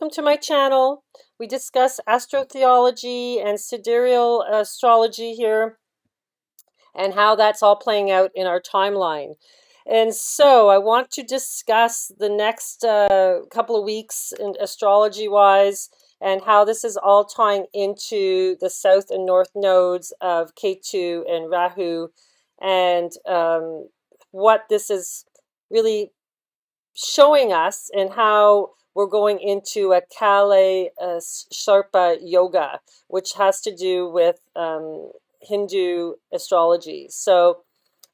welcome to my channel. We discuss astrotheology and sidereal astrology here and how that's all playing out in our timeline. And so I want to discuss the next couple of weeks in astrology-wise and how this is all tying into the south and north nodes of Ketu and Rahu, and what this is really showing us, and how we're going into a Kale Sarpa yoga, which has to do with Hindu astrology. So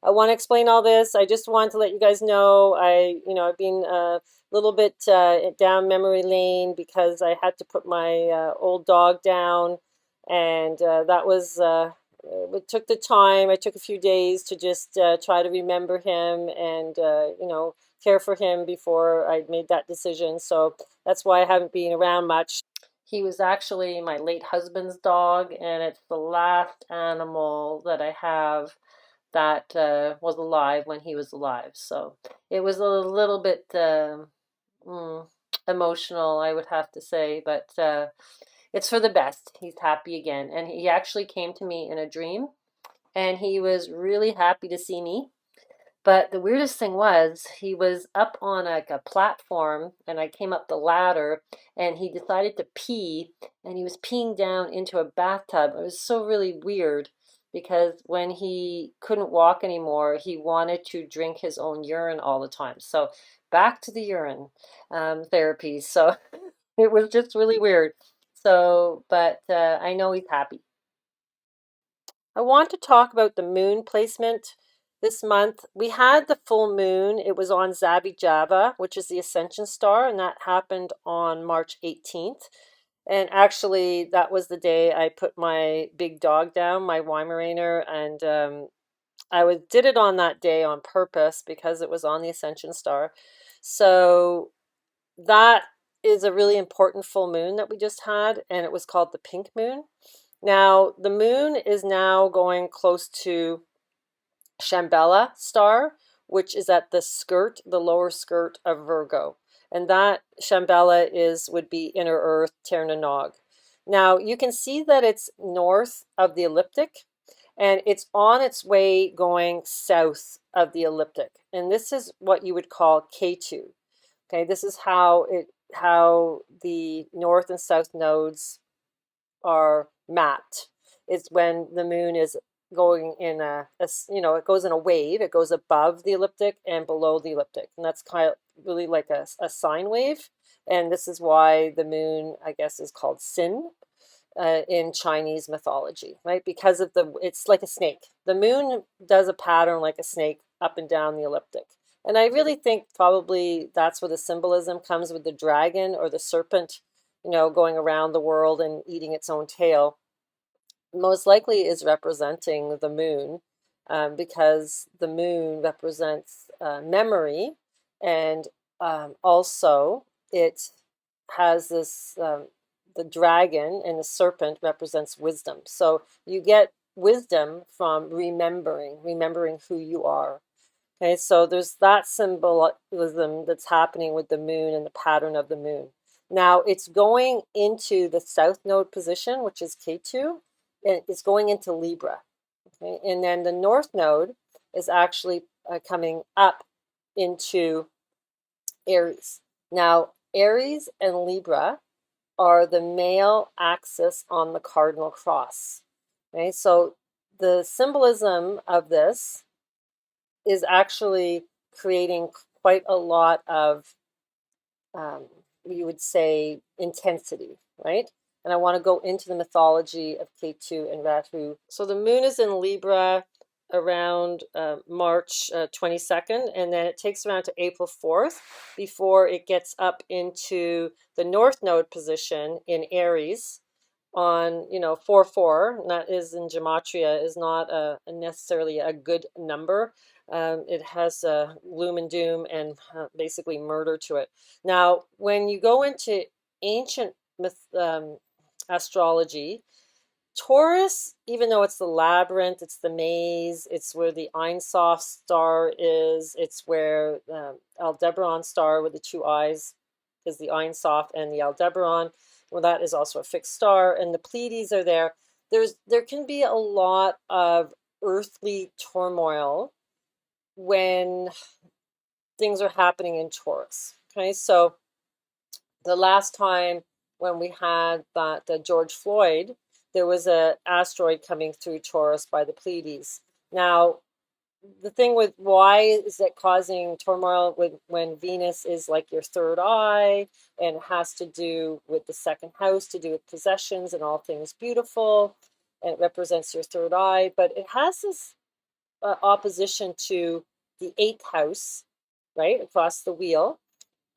I want to explain all this. I just want to let you guys know I've been a little bit down memory lane because I had to put my old dog down, and that was it took the time. I took a few days to just try to remember him and care for him before I made that decision. So that's why I haven't been around much. He was actually my late husband's dog, and it's the last animal that I have that was alive when he was alive. So it was a little bit emotional, I would have to say, but it's for the best. He's happy again. And he actually came to me in a dream, and he was really happy to see me. But the weirdest thing was, he was up on a platform, and I came up the ladder, and he decided to pee, and he was peeing down into a bathtub. It was so really weird, because when he couldn't walk anymore, he wanted to drink his own urine all the time. So back to the urine therapy. So it was just really weird. So, but I know he's happy. I want to talk about the moon placement this month. We had the full moon. It was on Java, which is the ascension star, and that happened on March 18th. And actually, that was the day I put my big dog down, my Weimaraner, and did it on that day on purpose because it was on the ascension star. So that is a really important full moon that we just had, and it was called the pink moon. Now, the moon is now going close to Shambhala star, which is at the lower skirt of Virgo. And that Shambhala would be inner earth, Tirna Nog. Now, you can see that it's north of the ecliptic, and it's on its way going south of the ecliptic. And this is what you would call Ketu. Okay, this is how the north and south nodes are mapped. It's when the moon is going in it goes in a wave. It goes above the ecliptic and below the ecliptic, and that's kind of really like a sine wave. And this is why the moon, I guess, is called Sin in Chinese mythology, right? Because of it's like a snake. The moon does a pattern like a snake up and down the ecliptic. And I really think probably that's where the symbolism comes with the dragon or the serpent, going around the world and eating its own tail. Most likely is representing the moon, because the moon represents memory, and also it has this, the dragon and the serpent represents wisdom. So you get wisdom from remembering who you are. Okay, so there's that symbolism that's happening with the moon and the pattern of the moon. Now it's going into the south node position, which is Ketu, and it's going into Libra. Okay, and then the north node is actually coming up into Aries. Now, Aries and Libra are the male axis on the cardinal cross. Okay, so the symbolism of this is actually creating quite a lot of, you would say, intensity, right? And I want to go into the mythology of Ketu and Rahu. So the moon is in Libra around March 22nd, and then it takes around to April 4th before it gets up into the north node position in Aries on 4/4. And that is, in gematria, is not necessarily a good number. It has gloom and doom and basically murder to it. Now, when you go into ancient astrology, Taurus, even though it's the labyrinth, it's the maze, it's where the Ein Sof star is, it's where Aldebaran star with the two eyes is the Ein Sof and the Aldebaran. Well, that is also a fixed star, and the Pleiades are there. There can be a lot of earthly turmoil when things are happening in Taurus. Okay, so the last time when we had that George Floyd, there was an asteroid coming through Taurus by the Pleiades. Now, the thing with why is it causing turmoil when Venus is like your third eye and has to do with the second house, to do with possessions and all things beautiful, and it represents your third eye, but it has this opposition to the eighth house, right, across the wheel.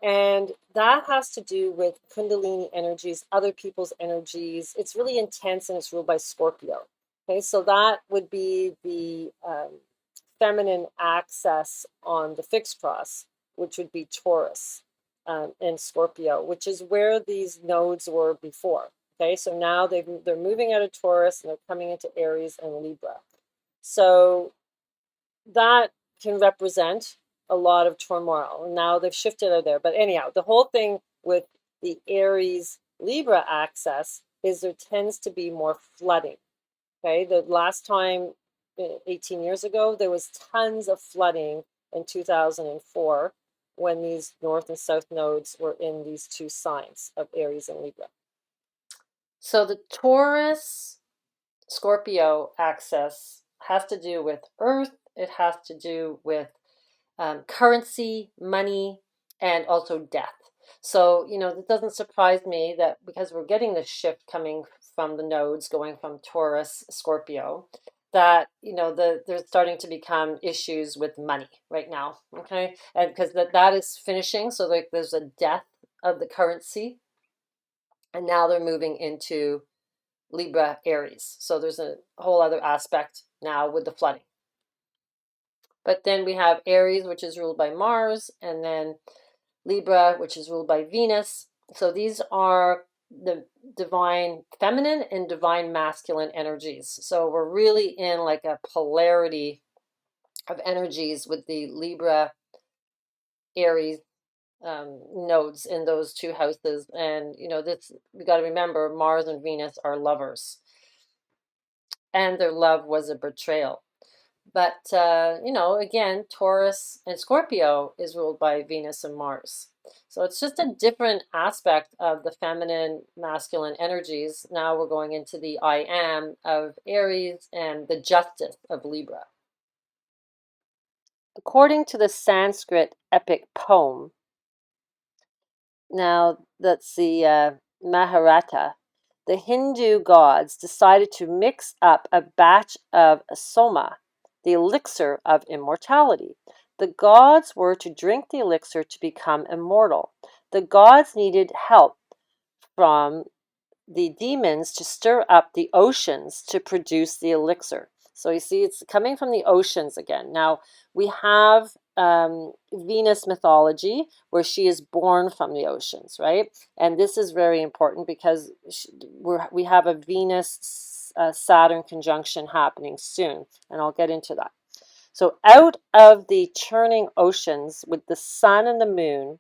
And that has to do with Kundalini energies, other people's energies. It's really intense and it's ruled by Scorpio. Okay, so that would be the feminine axis on the fixed cross, which would be Taurus and Scorpio, which is where these nodes were before. Okay, so now they're moving out of Taurus and they're coming into Aries and Libra. So that can represent a lot of turmoil. And now they've shifted out there. But anyhow, the whole thing with the Aries Libra axis is there tends to be more flooding. Okay, the last time 18 years ago, there was tons of flooding in 2004 when these north and south nodes were in these two signs of Aries and Libra. So the Taurus Scorpio axis has to do with Earth. It has to do with currency, money, and also death. So, it doesn't surprise me that because we're getting this shift coming from the nodes going from Taurus, Scorpio, that, there's starting to become issues with money right now, okay? And because that is finishing, so like there's a death of the currency, and now they're moving into Libra, Aries. So there's a whole other aspect now with the flooding. But then we have Aries, which is ruled by Mars, and then Libra, which is ruled by Venus. So these are the divine feminine and divine masculine energies. So we're really in like a polarity of energies with the Libra, Aries nodes in those two houses. And, this, we got to remember Mars and Venus are lovers. And their love was a betrayal. But, again, Taurus and Scorpio is ruled by Venus and Mars. So it's just a different aspect of the feminine, masculine energies. Now we're going into the I am of Aries and the justice of Libra. According to the Sanskrit epic poem, now that's the Mahabharata, the Hindu gods decided to mix up a batch of soma, the elixir of immortality. The gods were to drink the elixir to become immortal. The gods needed help from the demons to stir up the oceans to produce the elixir. So you see, it's coming from the oceans again. Now, we have Venus mythology where she is born from the oceans, right? And this is very important because we have a Venus Saturn conjunction happening soon, and I'll get into that. So out of the churning oceans with the sun and the moon,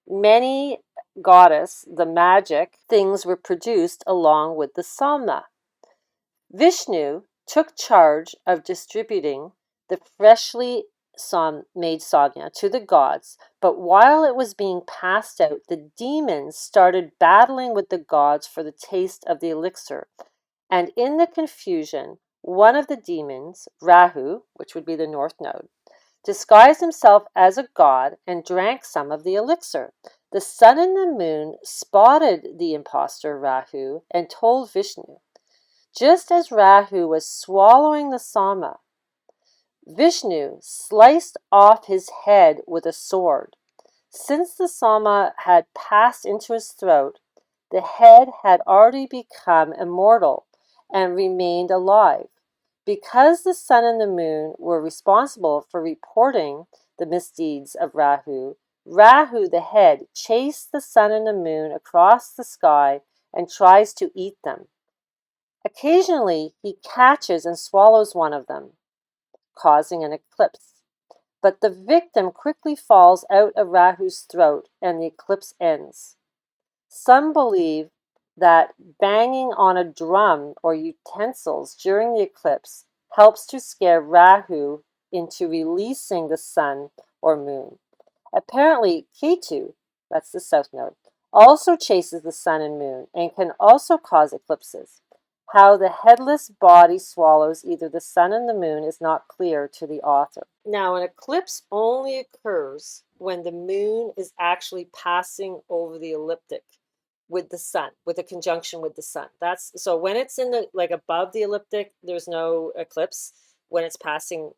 many goddess, the magic things were produced along with the Soma. Vishnu took charge of distributing the freshly made sadhya to the gods, but while it was being passed out, the demons started battling with the gods for the taste of the elixir. And in the confusion, one of the demons, Rahu, which would be the north node, disguised himself as a god and drank some of the elixir. The sun and the moon spotted the impostor Rahu and told Vishnu. Just as Rahu was swallowing the Sama, Vishnu sliced off his head with a sword. Since the Sama had passed into his throat, the head had already become immortal and remained alive. Because the sun and the moon were responsible for reporting the misdeeds of Rahu, Rahu the head chased the sun and the moon across the sky and tries to eat them. Occasionally, he catches and swallows one of them, causing an eclipse. but the victim quickly falls out of Rahu's throat and the eclipse ends. Some believe that banging on a drum or utensils during the eclipse helps to scare Rahu into releasing the sun or moon. Apparently, Ketu, that's the south node, also chases the sun and moon and can also cause eclipses. How the headless body swallows either the sun and the moon is not clear to the author. Now, an eclipse only occurs when the moon is actually passing over the ecliptic with the sun, with a conjunction with the sun. That's so when it's in the like above the ecliptic, there's no eclipse when it's passing,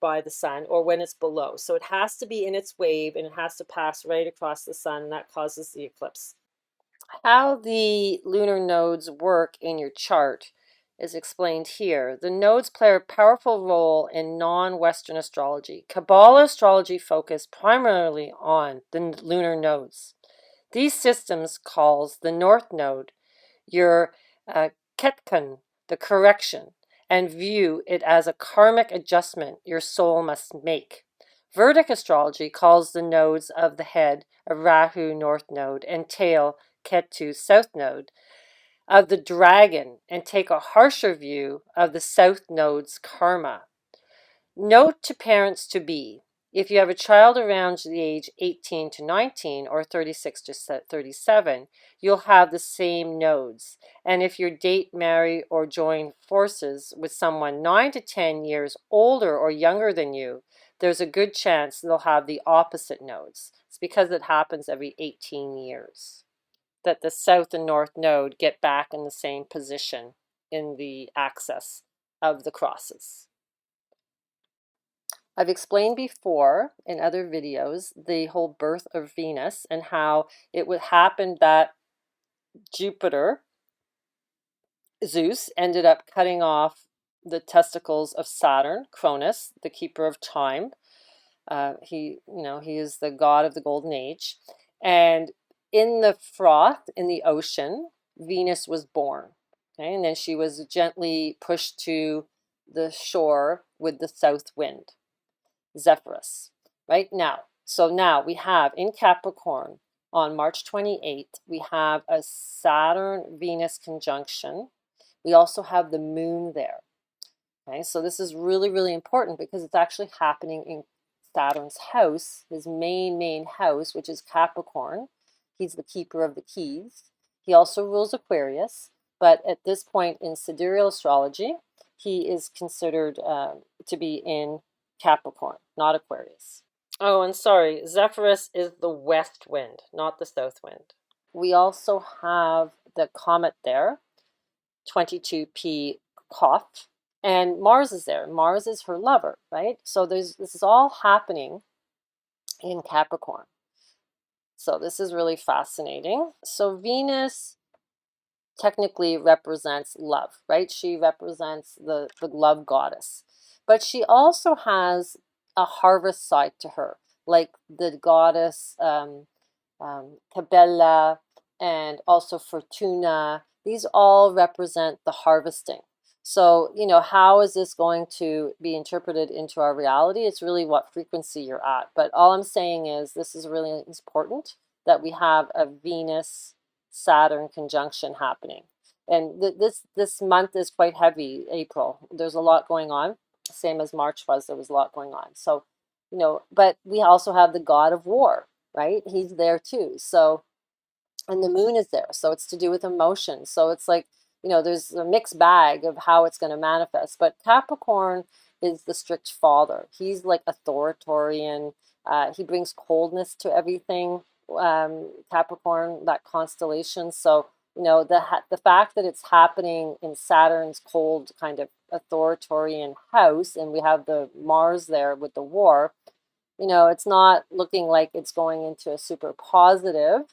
by the sun, or when it's below. So it has to be in its wave and it has to pass right across the sun, and that causes the eclipse. How the lunar nodes work in your chart is explained here. The nodes play a powerful role in non-Western astrology. Kabbalah astrology focus primarily on the lunar nodes. These systems calls the North Node your Ketkan, the correction, and view it as a karmic adjustment your soul must make. Vedic astrology calls the nodes of the head a Rahu North Node and tail Ketu South Node of the dragon, and take a harsher view of the South Node's karma. Note to parents to be, if you have a child around the age 18 to 19 or 36 to 37, you'll have the same nodes. And if you date, marry, or join forces with someone 9 to 10 years older or younger than you, there's a good chance they'll have the opposite nodes. It's because it happens every 18 years that the south and north node get back in the same position in the axis of the crosses. I've explained before in other videos the whole birth of Venus and how it would happen that Jupiter, Zeus, ended up cutting off the testicles of Saturn, Cronus, the keeper of time. He is the god of the golden age. And in the froth, in the ocean, Venus was born. Okay? And then she was gently pushed to the shore with the south wind. Zephyrus, right now. So now we have in Capricorn on March 28th, we have a Saturn-Venus conjunction. We also have the moon there. Okay, so this is really, really important because it's actually happening in Saturn's house, his main house, which is Capricorn. He's the keeper of the keys. He also rules Aquarius, but at this point in sidereal astrology, he is considered to be in Capricorn, not Aquarius. Oh, and sorry, Zephyrus is the west wind, not the south wind. We also have the comet there, 22P Koth, and Mars is there. Mars is her lover, right? So this is all happening in Capricorn. So this is really fascinating. So Venus technically represents love, right? She represents the love goddess. But she also has a harvest side to her, like the goddess Cabela and also Fortuna. These all represent the harvesting. So, how is this going to be interpreted into our reality? It's really what frequency you're at. But all I'm saying is this is really important that we have a Venus-Saturn conjunction happening. And this month is quite heavy, April. There's a lot going on, same as March was. There was a lot going on. So, but we also have the god of war, right? He's there too. So, and the moon is there. So it's to do with emotion. So it's like, there's a mixed bag of how it's going to manifest. But Capricorn is the strict father. He's like authoritarian. He brings coldness to everything. Capricorn, that constellation. So, the fact that it's happening in Saturn's cold kind of authoritarian house, and we have the Mars there with the war, it's not looking like it's going into a super positive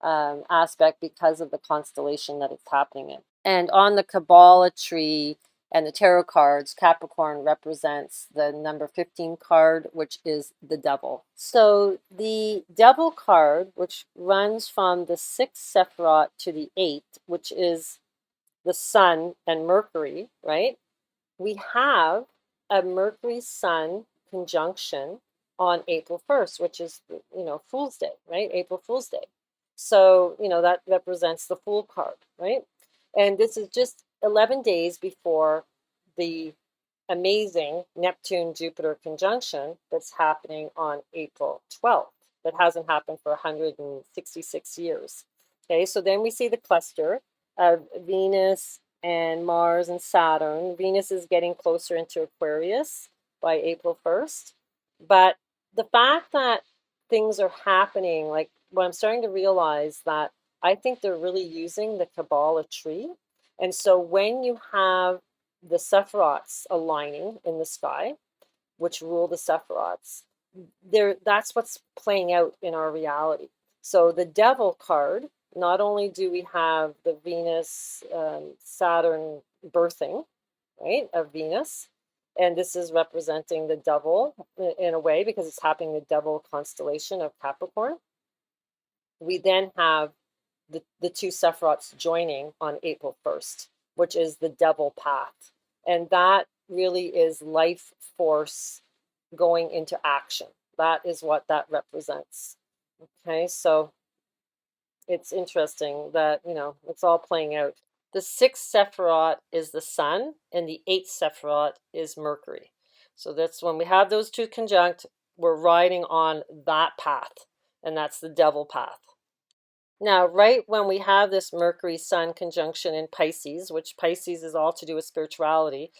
aspect because of the constellation that it's happening in. And on the Kabbalah tree and the tarot cards, Capricorn represents the number 15 card, which is the devil. So the devil card, which runs from the 6th Sephiroth to the 8th, which is the sun and Mercury, right? We have a Mercury-Sun conjunction on April 1st, which is, Fool's Day, right? April Fool's Day. So, that represents the Fool card, right? And this is just 11 days before the amazing Neptune-Jupiter conjunction that's happening on April 12th. That hasn't happened for 166 years. Okay, so then we see the cluster of Venus and Mars and Saturn. Venus is getting closer into Aquarius by April 1st. But the fact that things are happening, like what I'm starting to realize that I think they're really using the Kabbalah tree. And so when you have the Sephiroths aligning in the sky, which rule the Sephiroths, that's what's playing out in our reality. So the Devil card, not only do we have the Venus Saturn birthing, right, of Venus, and this is representing the Devil in a way because it's happening in the Devil constellation of Capricorn. We then have the two Sephiroths joining on April 1st, which is the Devil path. And that really is life force going into action. That is what that represents. Okay, so it's interesting that, it's all playing out. The sixth Sephiroth is the Sun, and the eighth Sephiroth is Mercury. So that's when we have those two conjunct, we're riding on that path, and that's the Devil path. Now, right when we have this Mercury-Sun conjunction in Pisces, which Pisces is all to do with spirituality,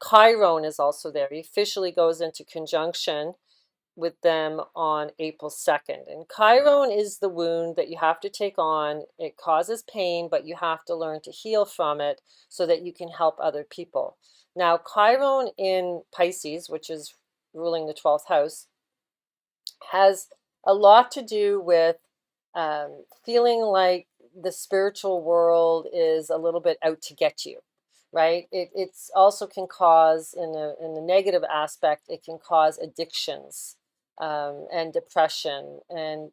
Chiron is also there. He officially goes into conjunction with them on April 2nd. And Chiron is the wound that you have to take on. It causes pain, but you have to learn to heal from it so that you can help other people. Now, Chiron in Pisces, which is ruling the 12th house, has a lot to do with feeling like the spiritual world is a little bit out to get you, right? It's also can cause, in a negative aspect, it can cause addictions and depression, and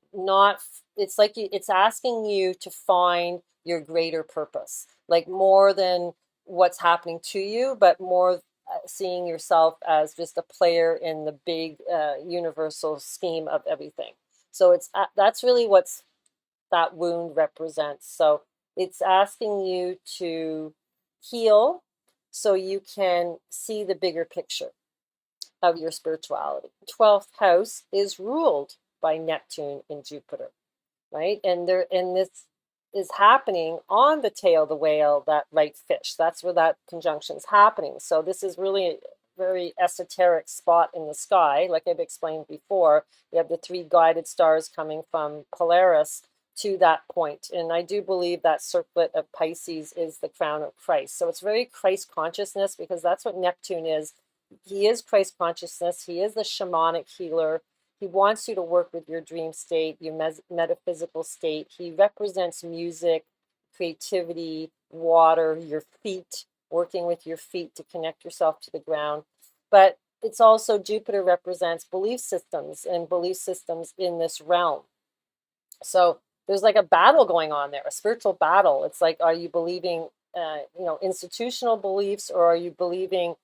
it's like it's asking you to find your greater purpose, like more than what's happening to you, but more seeing yourself as just a player in the big universal scheme of everything. So that's really what's that wound represents. So it's asking you to heal so you can see the bigger picture of your spirituality. 12th house is ruled by Neptune and Jupiter, right? And this is happening on the tail of the whale, that right fish. That's where that conjunction is happening. So this is really a very esoteric spot in the sky. Like I've explained before, you have the three guided stars coming from Polaris to that point. And I do believe that circlet of Pisces is the crown of Christ. So it's very Christ consciousness, because that's what Neptune is. He is Christ consciousness. He is the shamanic healer. He wants you to work with your dream state, your metaphysical state. He represents music, creativity, water, your feet, working with your feet to connect yourself to the ground. But it's also, Jupiter represents belief systems and belief systems in this realm. So there's like a battle going on there, a spiritual battle. It's like, are you believing, institutional beliefs, or are you believing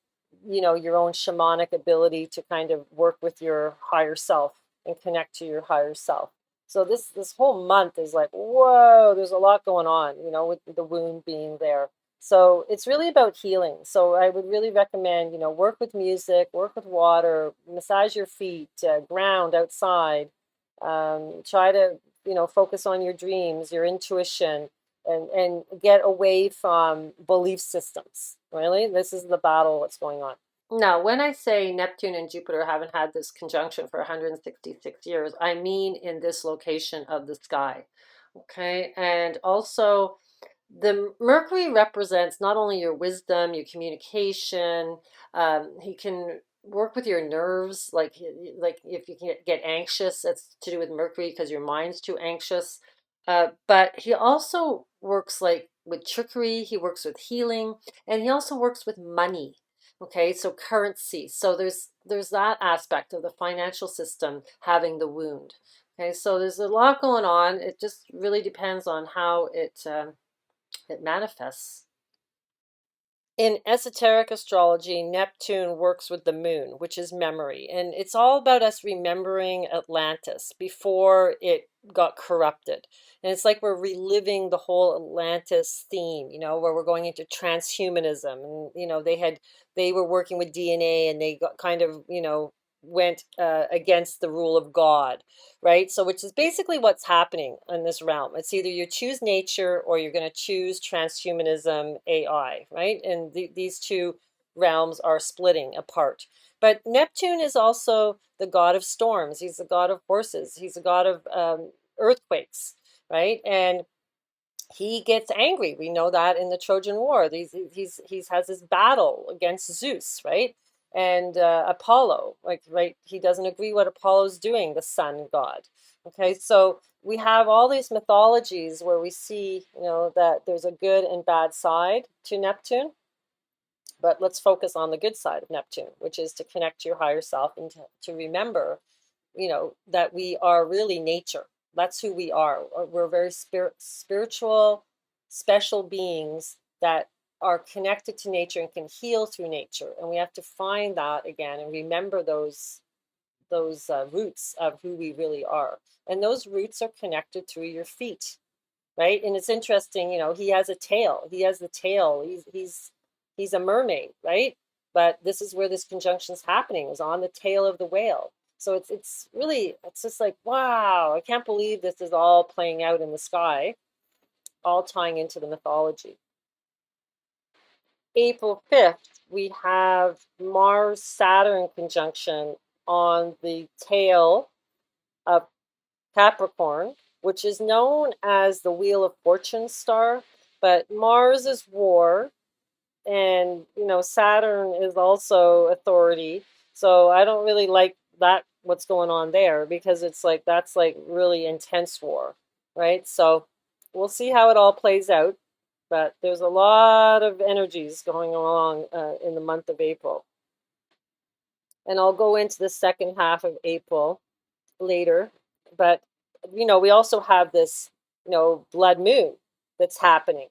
your own shamanic ability to kind of work with your higher self and connect to your higher self? So this whole month is like, whoa, there's a lot going on, with the wound being there. So it's really about healing. So I would really recommend, work with music, work with water, massage your feet, ground outside, try to, focus on your dreams, your intuition, and get away from belief systems. Really, this is the battle that's going on. Now, when I say Neptune and Jupiter haven't had this conjunction for 166 years, I mean in this location of the sky. Okay, and also the Mercury represents not only your wisdom, your communication. He can work with your nerves, like if you can get anxious, that's to do with Mercury because your mind's too anxious. But he also works like with trickery. He works with healing, and he also works with money. Okay, so currency. So there's that aspect of the financial system having the wound. Okay, so there's a lot going on. It just really depends on how it manifests. in esoteric astrology, Neptune works with the moon, which is memory. And it's all about us remembering Atlantis before it got corrupted. And it's like we're reliving the whole Atlantis theme, where we're going into transhumanism. And, they were working with DNA and they got kind of, went against the rule of God, right? So, which is basically what's happening in this realm. It's either you choose nature or you're going to choose transhumanism, AI, right? And these two realms are splitting apart. But Neptune is also the god of storms. He's the god of horses. He's the god of earthquakes, right? And he gets angry. We know that in the Trojan War. He's has this battle against Zeus, right? And Apollo, like, right? He doesn't agree what Apollo's doing, the sun god. Okay, so we have all these mythologies where we see, that there's a good and bad side to Neptune. But let's focus on the good side of Neptune, which is to connect to your higher self and to remember, that we are really nature. That's who we are. We're very spiritual, special beings that are connected to nature and can heal through nature. And we have to find that again and remember those roots of who we really are. And those roots are connected through your feet, right? And it's interesting, he has a tail. He has the tail. He's a mermaid, right? But this is where this conjunction is happening, is on the tail of the whale. So it's really, it's just like, wow, I can't believe this is all playing out in the sky, all tying into the mythology. April 5th, we have Mars-Saturn conjunction on the tail of Capricorn, which is known as the Wheel of Fortune star, but Mars is war, and Saturn is also authority. So I don't really like that, what's going on there, because it's like that's like really intense war, right? So we'll see how it all plays out, but there's a lot of energies going along in the month of April. And I'll go into the second half of April later, but we also have this blood moon that's happening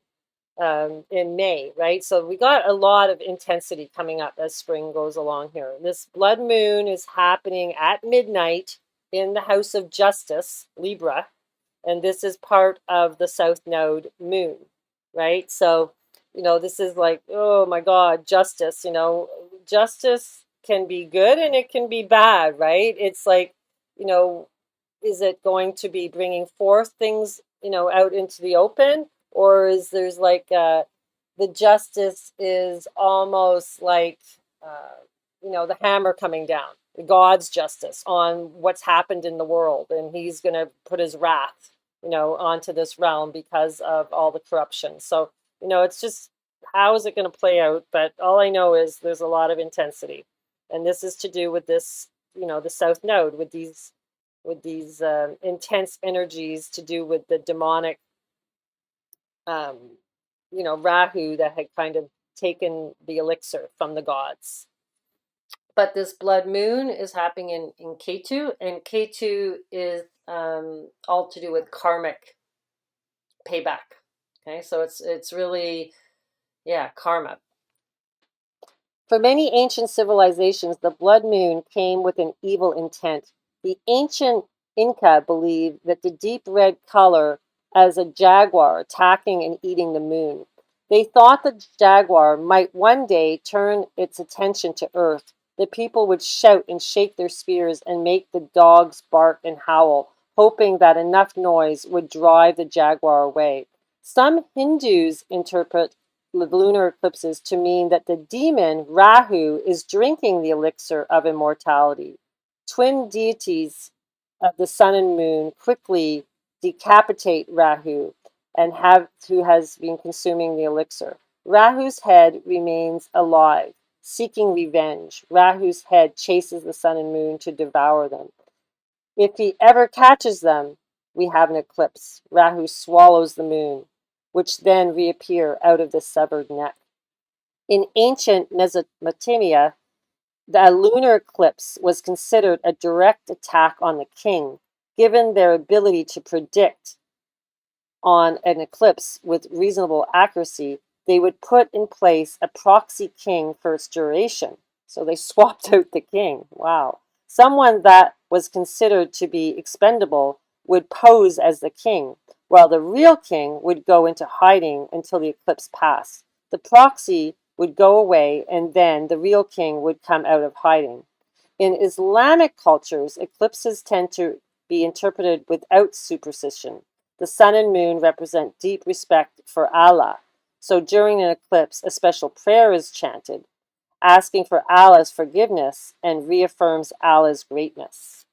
in May, right? So we got a lot of intensity coming up as spring goes along here. This blood moon is happening at midnight in the house of justice, Libra, and this is part of the south node moon, right? So, this is like, oh my God, justice, justice can be good and it can be bad, right? It's like, is it going to be bringing forth things, out into the open? Or is there's like the justice is almost like, the hammer coming down, God's justice on what's happened in the world. And he's going to put his wrath, onto this realm because of all the corruption. So, it's just, how is it going to play out? But all I know is there's a lot of intensity. And this is to do with this, the South Node, with these intense energies to do with the demonic, Rahu that had kind of taken the elixir from the gods. But this blood moon is happening in Ketu, and Ketu is all to do with karmic payback. Okay, so it's really, yeah, karma. For many ancient civilizations, the blood moon came with an evil intent. The ancient Inca believed that the deep red color as a jaguar attacking and eating the moon. They thought the jaguar might one day turn its attention to earth. The people would shout and shake their spears and make the dogs bark and howl, hoping that enough noise would drive the jaguar away. Some Hindus interpret lunar eclipses to mean that the demon Rahu is drinking the elixir of immortality. Twin deities of the sun and moon quickly decapitate Rahu and who has been consuming the elixir. Rahu's head remains alive, seeking revenge. Rahu's head chases the sun and moon to devour them. If he ever catches them, we have an eclipse. Rahu swallows the moon, which then reappear out of the severed neck. In ancient Mesopotamia, the lunar eclipse was considered a direct attack on the king, given their ability to predict on an eclipse with reasonable accuracy. they would put in place a proxy king for its duration. So they swapped out the king. Wow. Someone that was considered to be expendable would pose as the king, while the real king would go into hiding until the eclipse passed. The proxy would go away, and then the real king would come out of hiding. In Islamic cultures, eclipses tend to be interpreted without superstition. The sun and moon represent deep respect for Allah. So during an eclipse, a special prayer is chanted, asking for Allah's forgiveness and reaffirms Allah's greatness.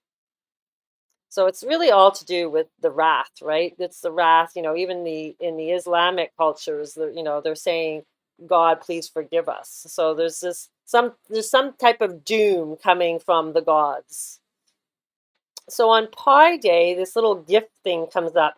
So it's really all to do with the wrath, right? It's the wrath, even in the Islamic cultures, they're saying, God, please forgive us. So there's some type of doom coming from the gods. So on Pi Day, this little gift thing comes up.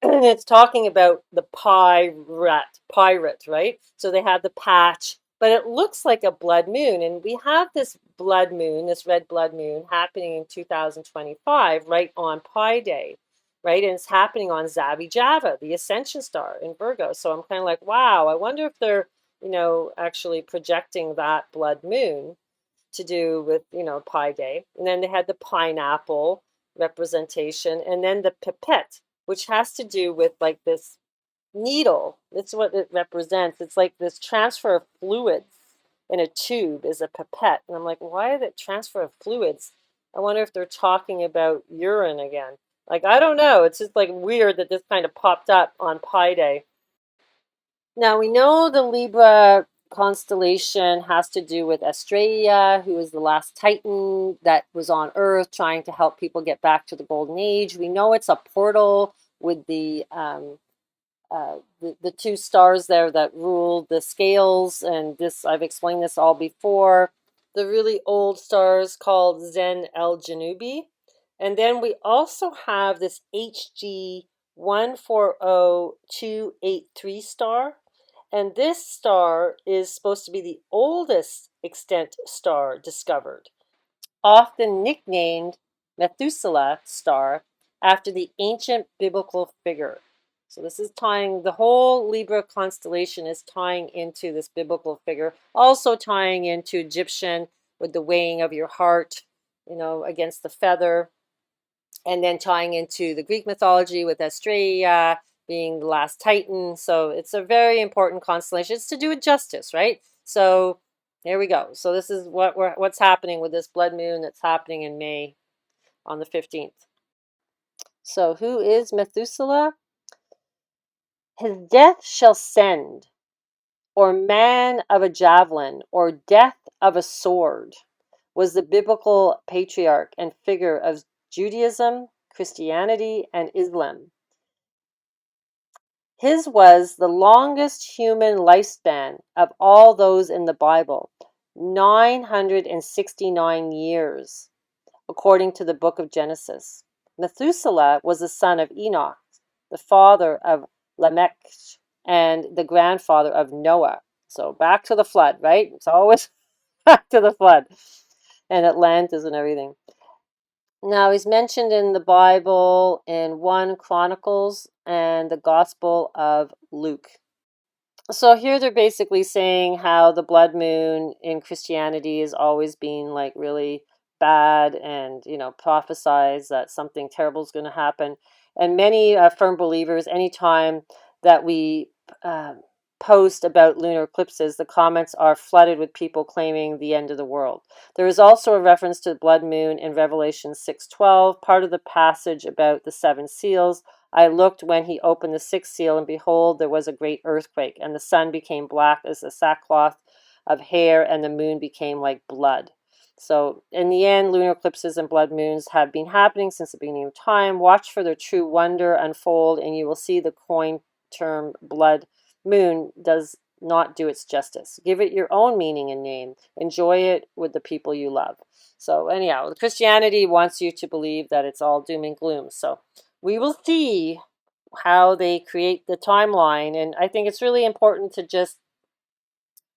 And it's talking about the pirate, right? So they have the patch, but it looks like a blood moon. And we have this blood moon, this red blood moon, happening in 2025, right on Pi Day, right? And it's happening on Java, the ascension star in Virgo. So I'm kind of like, wow, I wonder if they're, actually projecting that blood moon to do with, Pi Day. And then they had the pineapple representation, and then the pipette, which has to do with like this needle. That's what it represents. It's like this transfer of fluids in a tube is a pipette. And I'm like, why is it transfer of fluids? I wonder if they're talking about urine again. Like, I don't know. It's just like weird that this kind of popped up on Pi Day. Now we know the Libra constellation has to do with Estrella, who is the last Titan that was on Earth trying to help people get back to the Golden Age. We know it's a portal with the two stars there that rule the scales, and this I've explained this all before. The really old stars called Zen El Janubi, and then we also have this HG 140283 star. And this star is supposed to be the oldest extant star discovered, often nicknamed Methuselah star after the ancient biblical figure. So this is tying, the whole Libra constellation is tying into this biblical figure, also tying into Egyptian with the weighing of your heart, against the feather, and then tying into the Greek mythology with Estrella being the last Titan. So it's a very important constellation. It's to do with justice, right? So here we go. So this is what's happening with this blood moon that's happening in May on the 15th. So who is Methuselah? His death shall send, or man of a javelin, or death of a sword, was the biblical patriarch and figure of Judaism, Christianity, and Islam. His was the longest human lifespan of all those in the Bible, 969 years, according to the book of Genesis. Methuselah was the son of Enoch, the father of Lamech, and the grandfather of Noah. So back to the flood, right? It's always back to the flood and Atlantis and everything. Now, he's mentioned in the Bible in 1 Chronicles and the Gospel of Luke. So here they're basically saying how the blood moon in Christianity has always been like really bad and, prophesies that something terrible is going to happen. And many firm believers, anytime that we post about lunar eclipses, the comments are flooded with people claiming the end of the world. There is also a reference to the blood moon in Revelation 6:12, part of the passage about the seven seals. I looked when he opened the sixth seal, and behold, there was a great earthquake, and the sun became black as the sackcloth of hair, and the moon became like blood. So in the end, lunar eclipses and blood moons have been happening since the beginning of time. Watch for their true wonder unfold, and you will see the coined term blood moon does not do its justice. Give it your own meaning and name. Enjoy it with the people you love. So anyhow, Christianity wants you to believe that it's all doom and gloom. So we will see how they create the timeline. And I think it's really important to just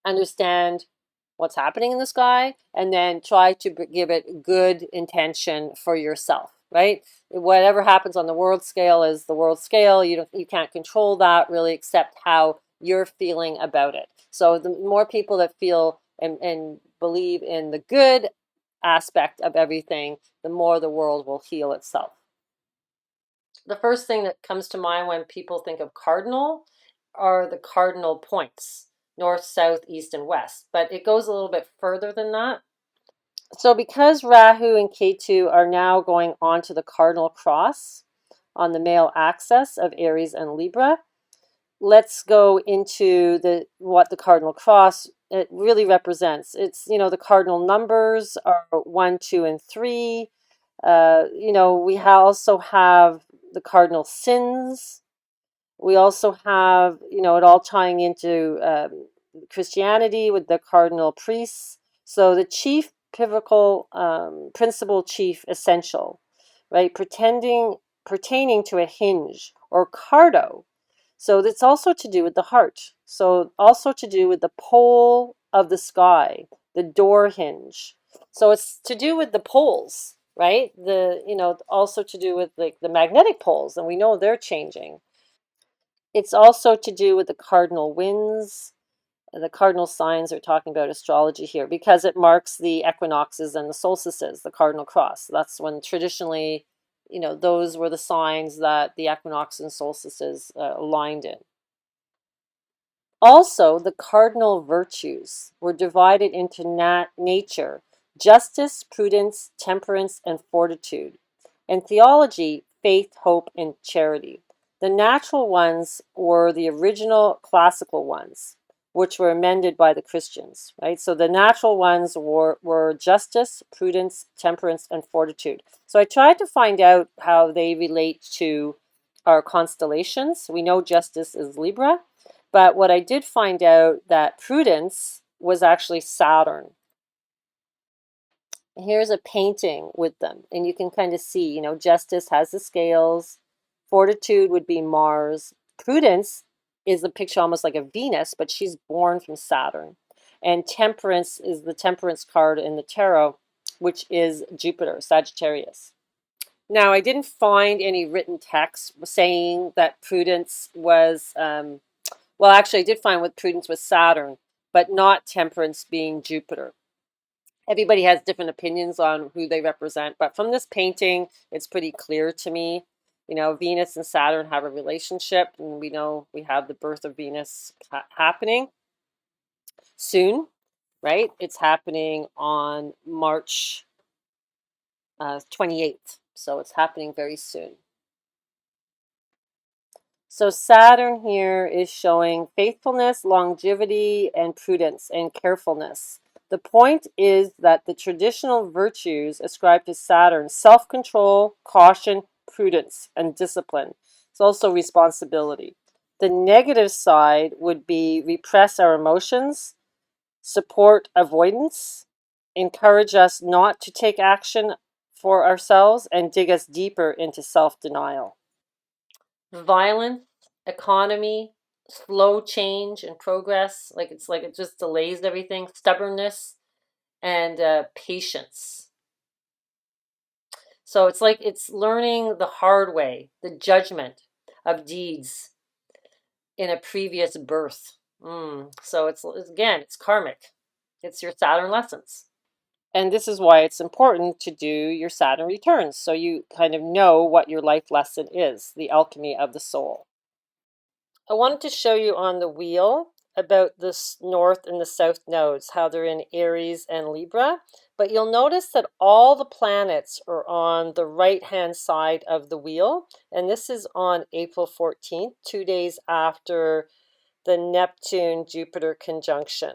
understand what's happening in the sky and then try to give it good intention for yourself, right? Whatever happens on the world scale is the world scale. You can't control that really, except how you're feeling about it. So the more people that feel and believe in the good aspect of everything, the more the world will heal itself. The first thing that comes to mind when people think of cardinal are the cardinal points, north, south, east, and west. But it goes a little bit further than that. So because Rahu and Ketu are now going on to the cardinal cross on the male axis of Aries and Libra, let's go into what the cardinal cross it really represents. It's, the cardinal numbers are 1, 2, and 3. We also have the cardinal sins. We also have, it all tying into Christianity with the cardinal priests. So the chief pivotal principal chief essential, right? Pertaining to a hinge or cardo. So it's also to do with the heart. So also to do with the pole of the sky, the door hinge. So it's to do with the poles, right? Also to do with like the magnetic poles, and we know they're changing. It's also to do with the cardinal winds. The cardinal signs are talking about astrology here because it marks the equinoxes and the solstices, the cardinal cross. That's when traditionally, those were the signs that the equinox and solstices aligned in. Also, the cardinal virtues were divided into nature, justice, prudence, temperance, and fortitude. In theology, faith, hope, and charity. The natural ones were the original classical ones, which were amended by the Christians, right? So the natural ones were justice, prudence, temperance, and fortitude. So I tried to find out how they relate to our constellations. We know justice is Libra, but what I did find out that prudence was actually Saturn. Here's a painting with them, and you can kind of see, justice has the scales, fortitude would be Mars, prudence is a picture almost like a Venus, but she's born from Saturn, and temperance is the temperance card in the tarot, which is Jupiter, Sagittarius. Now, I didn't find any written text saying that prudence was, well, actually, I did find what prudence was Saturn, but not temperance being Jupiter. Everybody has different opinions on who they represent, but from this painting, it's pretty clear to me. Venus and Saturn have a relationship, and we know we have the birth of Venus happening soon, right? It's happening on March 28th, so it's happening very soon. So Saturn here is showing faithfulness, longevity, and prudence and carefulness. The point is that the traditional virtues ascribed to Saturn, self-control, caution, prudence, and discipline. It's also responsibility. The negative side would be repress our emotions, support avoidance, encourage us not to take action for ourselves, and dig us deeper into self-denial. Violence, economy, slow change and progress, like it just delays everything, stubbornness, and patience. So it's like it's learning the hard way, the judgment of deeds in a previous birth. So it's karmic. It's your Saturn lessons. And this is why it's important to do your Saturn returns, so you kind of know what your life lesson is, the alchemy of the soul. I wanted to show you on the wheel about the north and the south nodes, how they're in Aries and Libra. But you'll notice that all the planets are on the right-hand side of the wheel. And this is on April 14th, 2 days after the Neptune-Jupiter conjunction.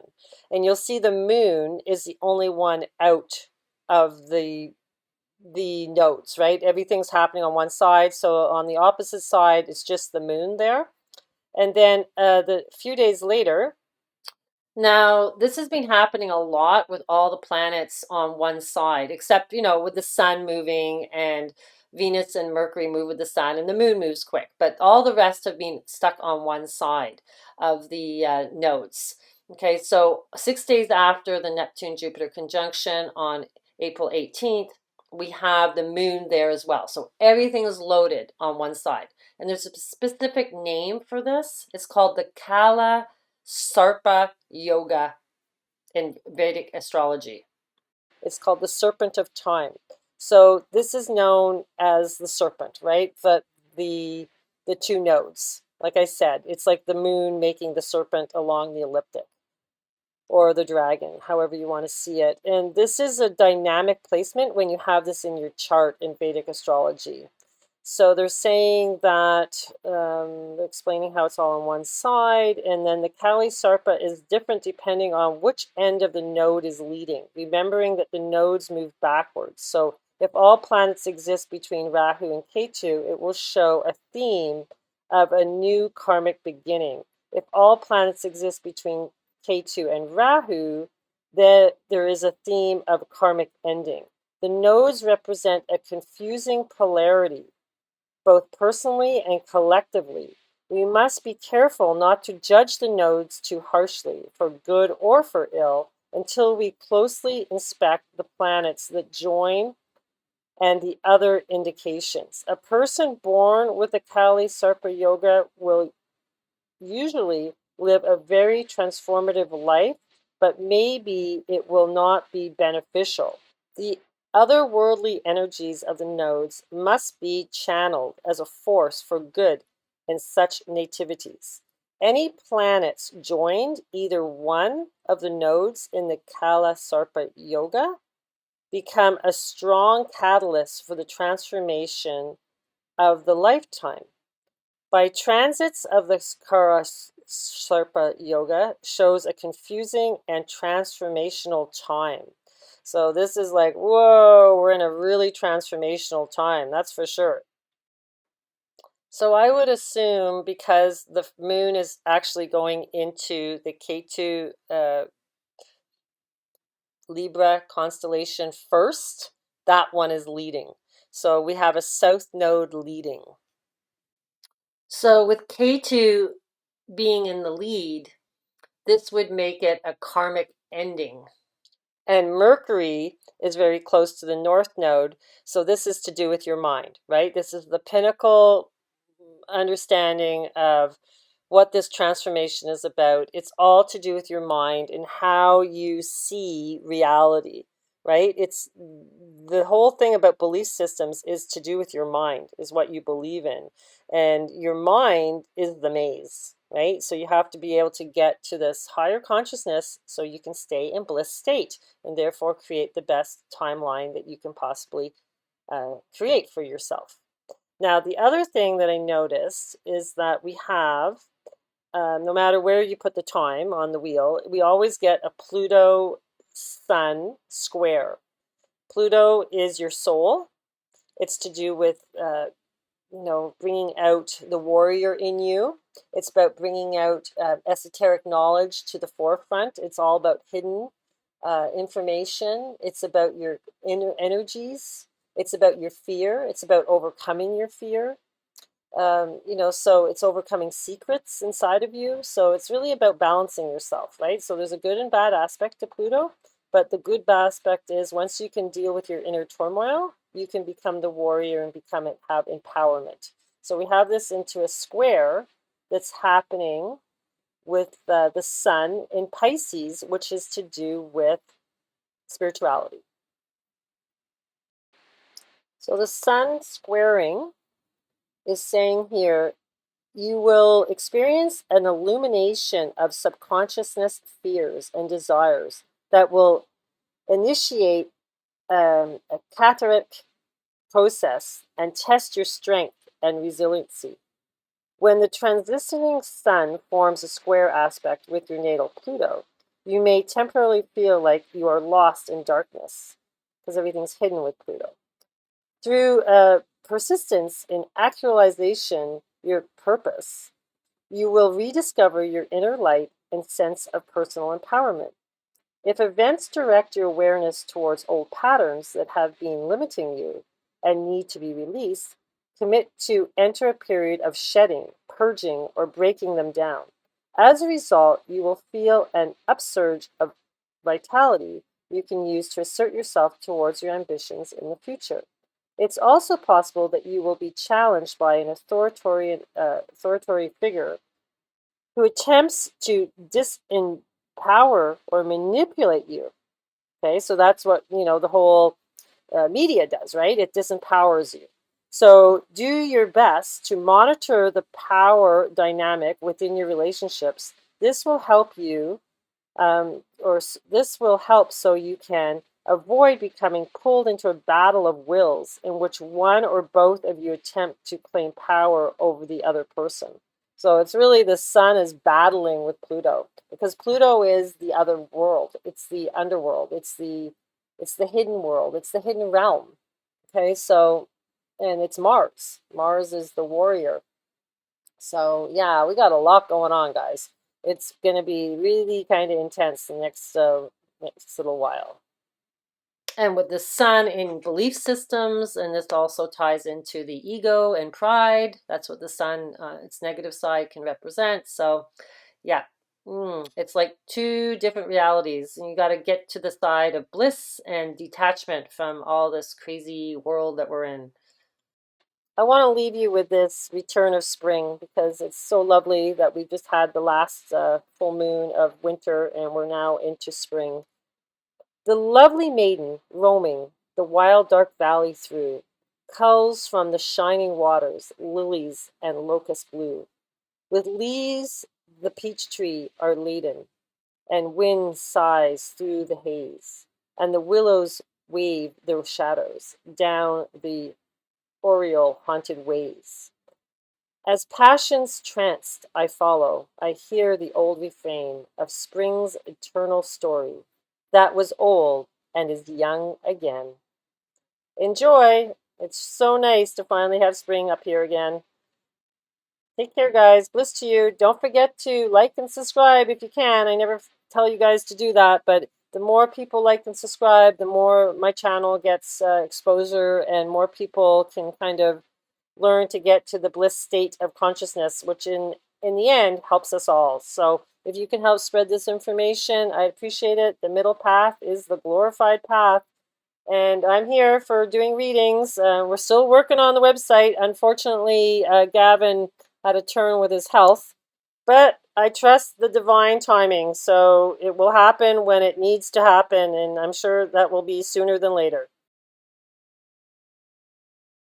And you'll see the moon is the only one out of the nodes, right? Everything's happening on one side. So on the opposite side, it's just the moon there. And then the few days later, now this has been happening a lot with all the planets on one side, except, with the sun moving and Venus and Mercury move with the sun and the moon moves quick. But all the rest have been stuck on one side of the nodes. Okay, so 6 days after the Neptune-Jupiter conjunction on April 18th, we have the moon there as well. So everything is loaded on one side. And there's a specific name for this. It's called the Kala Sarpa Yoga in Vedic astrology. It's called the Serpent of Time. So this is known as the serpent, right? The two nodes. Like I said, it's like the moon making the serpent along the ecliptic, or the dragon, however you want to see it. And this is a dynamic placement when you have this in your chart in Vedic astrology. So they're saying that, explaining how it's all on one side, and then the Kali Sarpa is different depending on which end of the node is leading, remembering that the nodes move backwards. So if all planets exist between Rahu and Ketu, it will show a theme of a new karmic beginning. If all planets exist between Ketu and Rahu, there is a theme of karmic ending. The nodes represent a confusing polarity, both personally and collectively. We must be careful not to judge the nodes too harshly, for good or for ill, until we closely inspect the planets that join and the other indications. A person born with the Kali Sarpa Yoga will usually live a very transformative life, but maybe it will not be beneficial. The otherworldly energies of the nodes must be channeled as a force for good in such nativities. Any planets joined either one of the nodes in the Kala Sarpa Yoga become a strong catalyst for the transformation of the lifetime. By transits of the Kala Sarpa Yoga shows a confusing and transformational time. So this is like, whoa, we're in a really transformational time, that's for sure. So I would assume, because the moon is actually going into the Ketu Libra constellation first, that one is leading. So we have a south node leading. So with Ketu being in the lead, this would make it a karmic ending. And Mercury is very close to the north node, so this is to do with your mind, right? This is the pinnacle understanding of what this transformation is about. It's all to do with your mind and how you see reality, right? It's the whole thing about belief systems is to do with your mind, is what you believe in. And your mind is the maze, right? So you have to be able to get to this higher consciousness so you can stay in bliss state and therefore create the best timeline that you can possibly create for yourself. Now, the other thing that I noticed is that we have, no matter where you put the time on the wheel, we always get a Pluto Sun square. Pluto is your soul. It's to do with, bringing out the warrior in you. It's about bringing out esoteric knowledge to the forefront. It's all about hidden information. It's about your inner energies. It's about your fear. It's about overcoming your fear. So it's overcoming secrets inside of you. So it's really about balancing yourself, right? So there's a good and bad aspect to Pluto, but the good aspect is once you can deal with your inner turmoil, you can become the warrior and have empowerment. So we have this into a square that's happening with the sun in Pisces, which is to do with spirituality. So the sun squaring is saying here, you will experience an illumination of subconsciousness fears and desires that will initiate a cathartic process and test your strength and resiliency. When the transitioning sun forms a square aspect with your natal Pluto, you may temporarily feel like you are lost in darkness because everything's hidden with Pluto. Through persistence in actualization, your purpose, you will rediscover your inner light and sense of personal empowerment. If events direct your awareness towards old patterns that have been limiting you and need to be released, commit to enter a period of shedding, purging, or breaking them down. As a result, you will feel an upsurge of vitality you can use to assert yourself towards your ambitions in the future. It's also possible that you will be challenged by an authoritarian figure who attempts to disempower or manipulate you. Okay, so that's what, the whole media does, right? It disempowers you. So do your best to monitor the power dynamic within your relationships. This will help you, this will help so you can avoid becoming pulled into a battle of wills in which one or both of you attempt to claim power over the other person. So it's really the sun is battling with Pluto, because Pluto is the other world. It's the underworld. It's the hidden world. It's the hidden realm. Okay, so, and it's Mars. Mars is the warrior. So yeah, we got a lot going on, guys. It's going to be really kind of intense the next little while. And with the sun in belief systems, and this also ties into the ego and pride. That's what the sun, its negative side, can represent. So yeah, it's like two different realities, and you got to get to the side of bliss and detachment from all this crazy world that we're in. I want to leave you with this return of spring, because it's so lovely that we've just had the last full moon of winter and we're now into spring. The lovely maiden roaming the wild dark valley through, culls from the shining waters lilies and locust blue. With leaves the peach tree are laden, and wind sighs through the haze, and the willows wave their shadows down the oriole haunted ways. As passion's tranced I follow, I hear the old refrain of spring's eternal story that was old and is young again. Enjoy! It's so nice to finally have spring up here again. Take care, guys. Bliss to you. Don't forget to like and subscribe if you can. I never tell you guys to do that, but the more people like and subscribe, the more my channel gets exposure, and more people can kind of learn to get to the bliss state of consciousness, which in the end helps us all. So if you can help spread this information, I appreciate it. The middle path is the glorified path. And I'm here for doing readings. We're still working on the website. Unfortunately, Gavin had a turn with his health, but I trust the divine timing. So it will happen when it needs to happen, and I'm sure that will be sooner than later.